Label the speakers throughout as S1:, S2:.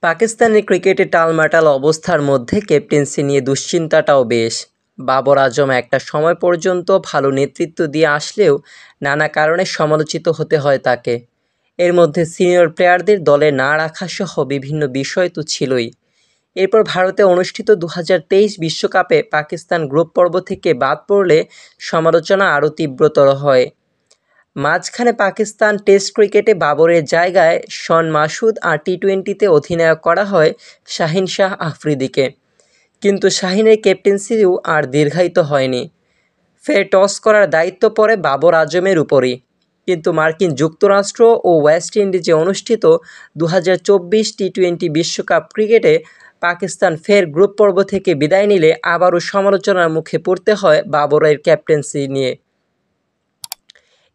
S1: পাকিস্তানের ক্রিকেটে টালমাটাল অবস্থার মধ্যে ক্যাপ্টেন্সি নিয়ে দুশ্চিন্তাটাও বেশ। বাবর আজম একটা সময় পর্যন্ত ভালো নেতৃত্ব দিয়ে আসলেও নানা কারণে সমালোচিত হতে হয় তাকে। এর মধ্যে সিনিয়র প্লেয়ারদের দলে না রাখাসহ বিভিন্ন বিষয় তো ছিলই। এরপর ভারতে অনুষ্ঠিত 2023 বিশ্বকাপে পাকিস্তান গ্রুপ পর্ব থেকে বাদ পড়লে সমালোচনা আরও তীব্রতর হয়। মাঝখানে পাকিস্তান টেস্ট ক্রিকেটে বাবরের জায়গায় শন মাসুদ আর টি-20তে অধিনায়ক করা হয় শাহিন শাহ আফ্রিদিকে। কিন্তু শাহিনের ক্যাপ্টেন্সিও আর দীর্ঘায়িত হয়নি। ফের টস করার দায়িত্ব পড়ে বাবর আজমের উপরই। কিন্তু মার্কিন যুক্তরাষ্ট্র ও ওয়েস্ট ইন্ডিজে অনুষ্ঠিত 2024 টি-20 বিশ্বকাপ ক্রিকেটে পাকিস্তান ফের গ্রুপ পর্ব থেকে বিদায় নিলে আবারও সমালোচনার মুখে পড়তে হয় বাবরের ক্যাপ্টেন্সি নিয়ে।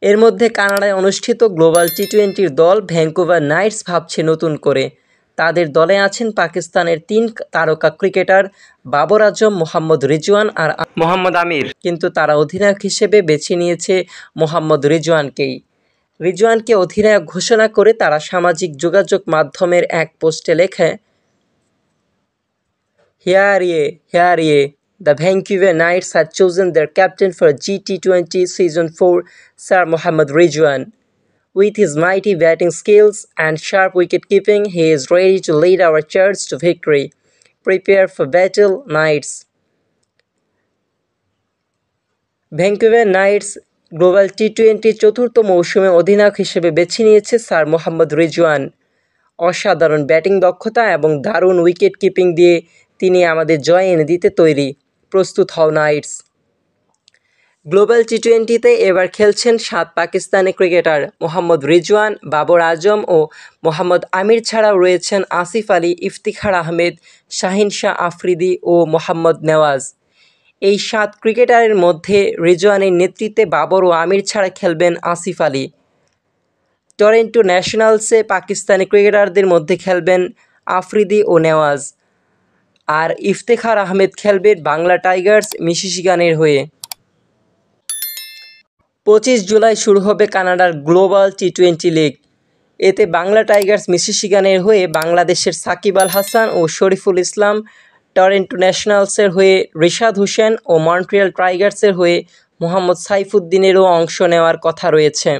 S1: এর মধ্যে কানাডায় অনুষ্ঠিত গ্লোবাল টি-20 দল ভ্যাঙ্কুভার নাইটস ভাবছে নতুন করে। তাদের দলে আছেন পাকিস্তানের 3 তারকা ক্রিকেটার বাবর আজম, মোহাম্মদ রিজওয়ান আর মোহাম্মদ আমির। কিন্তু তারা অধিনায়ক হিসেবে বেছে নিয়েছে মোহাম্মদ রিজওয়ানকেই। রিজওয়ানকে অধিনায়ক ঘোষণা করে তারা সামাজিক যোগাযোগ মাধ্যমের এক পোস্টে লেখে, Here ye, the Vancouver Knights have chosen their captain for G20 Season 4, Sir Mohammad Rizwan. With his mighty batting skills and sharp wicket-keeping, he is ready to lead our charge to victory. Prepare for battle, Knights. Vancouver Knights global টি-20 চতুর্থ মৌসুমে অধিনায়ক হিসেবে বেছে নিয়েছে sir Mohammad Rizwan. অসাধারণ batting দক্ষতা এবং দারুণ উইকেট কিপিং দিয়ে তিনি আমাদের জয় এনে দিতে তৈরি। প্রস্তুত হও নাইটস। গ্লোবাল টি-20তে এবার খেলছেন 7 পাকিস্তানি ক্রিকেটার। মোহাম্মদ রিজওয়ান, বাবর আজম ও মোহাম্মদ আমির ছাড়াও রয়েছেন আসিফ আলী, ইফতিখার আহমেদ, শাহিন শাহ আফ্রিদি ও মোহাম্মদ নেওয়াজ। এই 7 ক্রিকেটারের মধ্যে রিজওয়ানের নেতৃত্বে বাবর ও আমির ছাড়া খেলবেন আসিফ আলী। টরন্টো ন্যাশনালসে পাকিস্তানি ক্রিকেটারদের মধ্যে খেলবেন আফ্রিদি ও নেওয়াজ। আর ইফতেখার আহমেদ খেলবেন বাংলা টাইগার্স মিশিগানের হয়ে। 25 জুলাই শুরু হবে কানাডার গ্লোবাল টি-20 লিগ। এতে বাংলা টাইগার্স মিশিগানের হয়ে বাংলাদেশের সাকিব আল হাসান ও শরীফুল ইসলাম, টরন্টো ন্যাশনালসের হয়ে রিশাদ হোসেন ও মন্ট্রিয়াল টাইগার্সের হয়ে মোহাম্মদ সাইফুদ্দিনেরও অংশ নেওয়ার কথা রয়েছে।